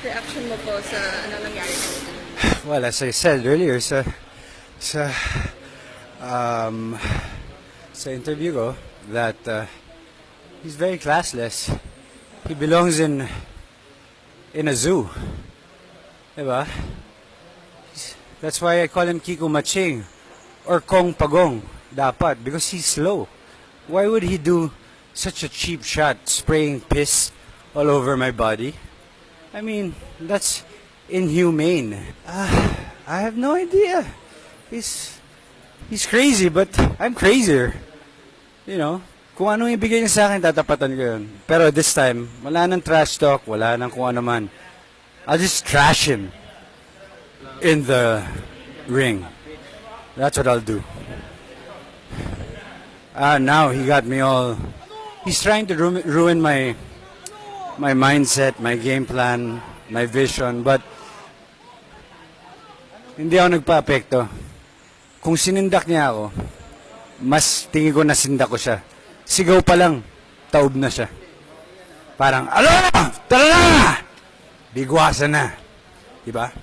reaction mo po sa nangyari po? Well, as I said earlier sa sa interview ko, that he's very classless. He belongs in a zoo. Diba? That's why I call him Kiko Maching or Kong Pagong dapat, because he's slow. Why would he do such a cheap shot, spraying piss all over my body? I mean, that's inhumane. I have no idea. He's crazy, but I'm crazier. You know, kung anong ibigay niya sa akin, tatapatan ko yun. Pero this time, wala nang trash talk, wala nang kung ano man. I'll just trash him in the ring. That's what I'll do. Now he got me all... He's trying to ruin my mindset, my game plan, my vision, but hindi ako nagpa-apekto. Kung sinindak niya ako, mas tingin ko nasindak ko siya. Sigaw pa lang, taob na siya. Parang, alo! Tara na! Bigwasan na. Diba?